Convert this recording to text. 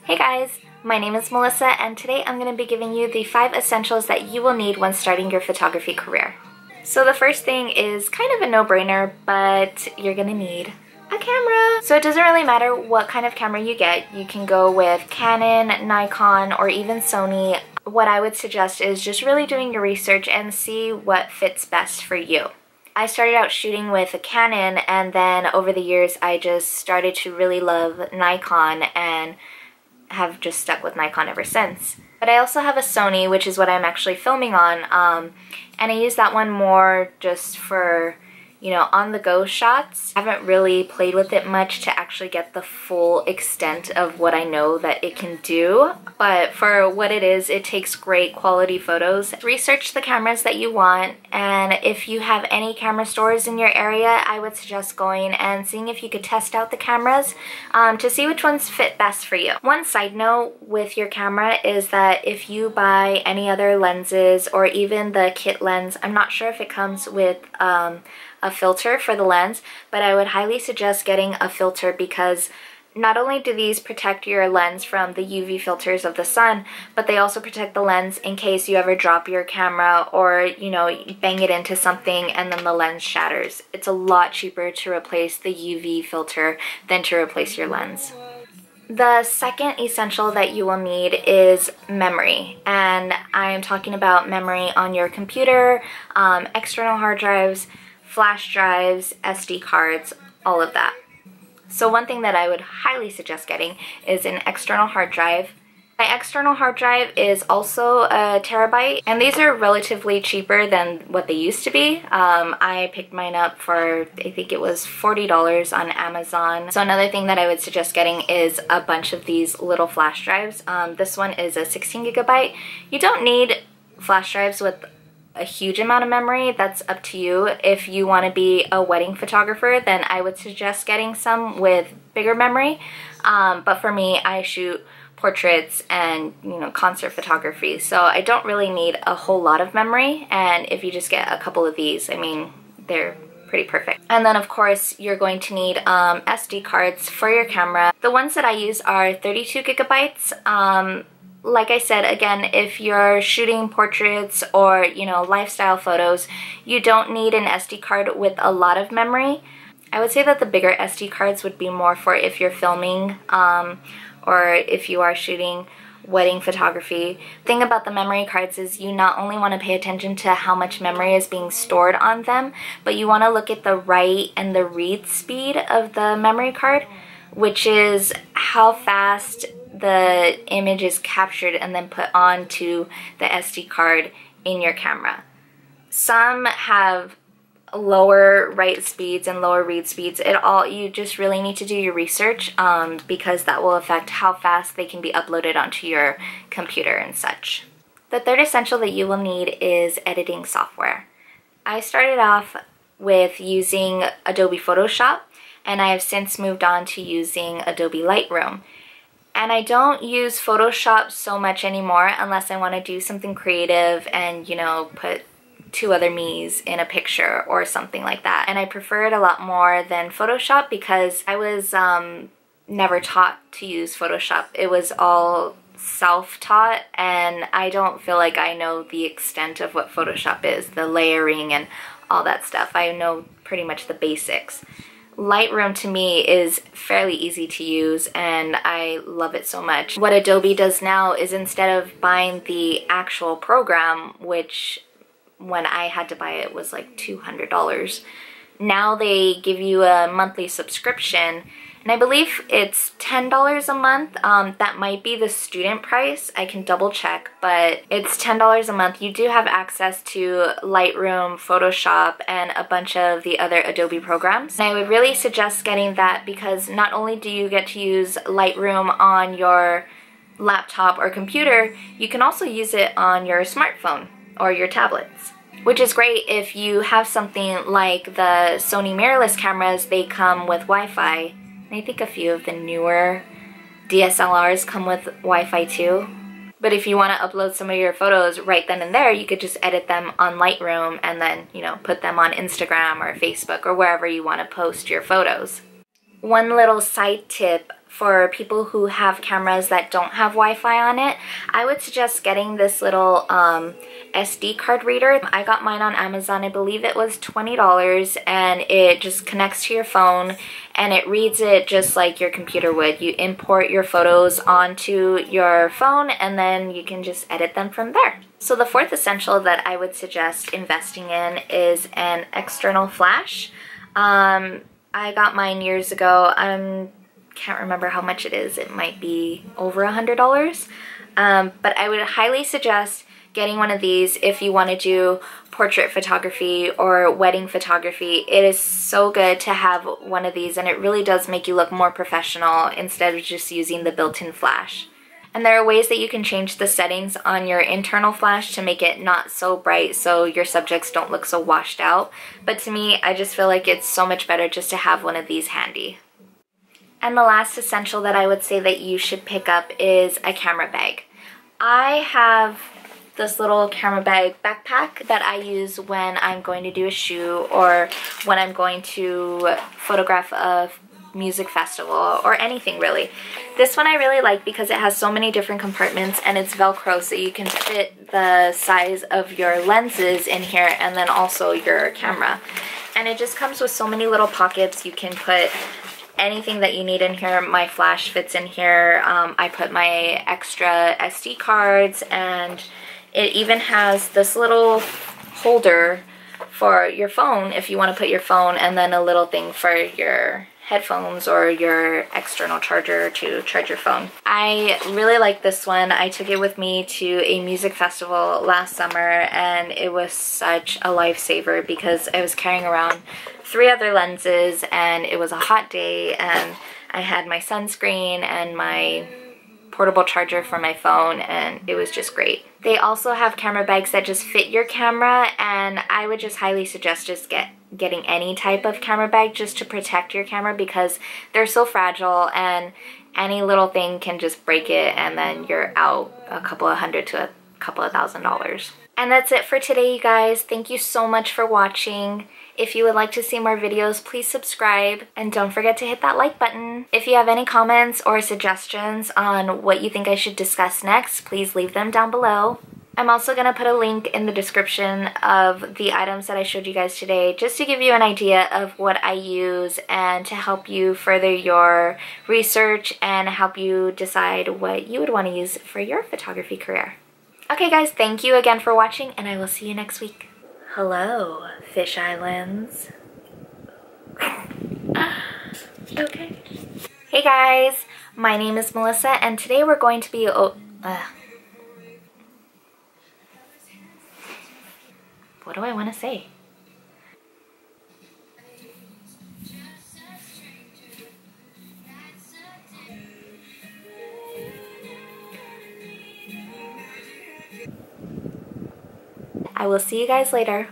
Hey guys, my name is Melissa and today I'm going to be giving you the 5 essentials that you will need when starting your photography career. So the first thing is kind of a no-brainer, but you're going to need a camera. So it doesn't really matter what kind of camera you get. You can go with Canon, Nikon, or even Sony. What I would suggest is just really doing your research and see what fits best for you. I started out shooting with a Canon, and then over the years I just started to really love Nikon and have just stuck with Nikon ever since. But I also have a Sony, which is what I'm actually filming on, and I use that one more just for, you know, on-the-go shots. I haven't really played with it much to actually get the full extent of what I know that it can do, but for what it is, it takes great quality photos. Research the cameras that you want, and if you have any camera stores in your area, I would suggest going and seeing if you could test out the cameras to see which ones fit best for you. One side note with your camera is that if you buy any other lenses or even the kit lens, I'm not sure if it comes with a filter for the lens, but I would highly suggest getting a filter because not only do these protect your lens from the UV filters of the sun, but they also protect the lens in case you ever drop your camera or, you know, bang it into something and then the lens shatters. It's a lot cheaper to replace the UV filter than to replace your lens. The second essential that you will need is memory, and I am talking about memory on your computer, external hard drives, flash drives, SD cards, all of that. So one thing that I would highly suggest getting is an external hard drive. My external hard drive is also a terabyte, and these are relatively cheaper than what they used to be. I picked mine up for, I think it was $40 on Amazon. So another thing that I would suggest getting is a bunch of these little flash drives. This one is a 16 gigabyte. You don't need flash drives with a huge amount of memory. That's up to you. If you want to be a wedding photographer, then I would suggest getting some with bigger memory. But for me, I shoot portraits and, you know, concert photography, so I don't really need a whole lot of memory, and if you just get a couple of these, I mean, they're pretty perfect. And then of course you're going to need SD cards for your camera. The ones that I use are 32 gigabytes. Like I said, again, if you're shooting portraits or, you know, lifestyle photos, you don't need an SD card with a lot of memory. I would say that the bigger SD cards would be more for if you're filming or if you are shooting wedding photography. The thing about the memory cards is you not only want to pay attention to how much memory is being stored on them, but you want to look at the write and the read speed of the memory card, which is how fast the image is captured and then put onto the SD card in your camera. Some have lower write speeds and lower read speeds. You just really need to do your research because that will affect how fast they can be uploaded onto your computer and such. The third essential that you will need is editing software. I started off with using Adobe Photoshop, and I have since moved on to using Adobe Lightroom. And I don't use Photoshop so much anymore unless I want to do something creative and, you know, put two other me's in a picture or something like that. And I prefer it a lot more than Photoshop because I was never taught to use Photoshop. It was all self-taught, and I don't feel like I know the extent of what Photoshop is, the layering and all that stuff. I know pretty much the basics. Lightroom to me is fairly easy to use and I love it so much. What Adobe does now is instead of buying the actual program, which when I had to buy it was like $200, now they give you a monthly subscription, and I believe it's $10 a month. That might be the student price. I can double check, but it's $10 a month. You do have access to Lightroom, Photoshop, and a bunch of the other Adobe programs. And I would really suggest getting that because not only do you get to use Lightroom on your laptop or computer, you can also use it on your smartphone or your tablets, which is great if you have something like the Sony mirrorless cameras. They come with Wi-Fi. I think a few of the newer DSLRs come with Wi-Fi too. But if you want to upload some of your photos right then and there, you could just edit them on Lightroom and then, you know, put them on Instagram or Facebook or wherever you want to post your photos. One little side tip for people who have cameras that don't have Wi-Fi on it, I would suggest getting this little SD card reader. I got mine on Amazon. I believe it was $20, and it just connects to your phone and it reads it just like your computer would. You import your photos onto your phone and then you can just edit them from there. So the fourth essential that I would suggest investing in is an external flash. I got mine years ago. Can't remember how much it is. It might be over $100. But I would highly suggest getting one of these if you want to do portrait photography or wedding photography. It is so good to have one of these, and it really does make you look more professional instead of just using the built-in flash. And there are ways that you can change the settings on your internal flash to make it not so bright so your subjects don't look so washed out. But to me, I just feel like it's so much better just to have one of these handy. And the last essential that I would say that you should pick up is a camera bag. I have this little camera bag backpack that I use when I'm going to do a shoot or when I'm going to photograph a music festival or anything really. This one I really like because it has so many different compartments and it's Velcro, so you can fit the size of your lenses in here and then also your camera. And it just comes with so many little pockets. You can put anything that you need in here. My flash fits in here. I put my extra SD cards, and it even has this little holder for your phone if you want to put your phone, and then a little thing for your headphones or your external charger to charge your phone. I really like this one. I took it with me to a music festival last summer and it was such a lifesaver because I was carrying around 3 other lenses and it was a hot day and I had my sunscreen and my portable charger for my phone, and it was just great. They also have camera bags that just fit your camera, and I would just highly suggest just getting any type of camera bag just to protect your camera because they're so fragile and any little thing can just break it and then you're out a couple of $100 to a couple of $1,000s. And that's it for today, you guys. Thank you so much for watching. If you would like to see more videos, please subscribe and don't forget to hit that like button. If you have any comments or suggestions on what you think I should discuss next, please leave them down below. I'm also going to put a link in the description of the items that I showed you guys today just to give you an idea of what I use and to help you further your research and help you decide what you would want to use for your photography career. Okay guys, thank you again for watching and I will see you next week. Hello, Fish Islands. Okay. Hey guys, my name is Melissa and today we're going to be what do I want to say? I will see you guys later.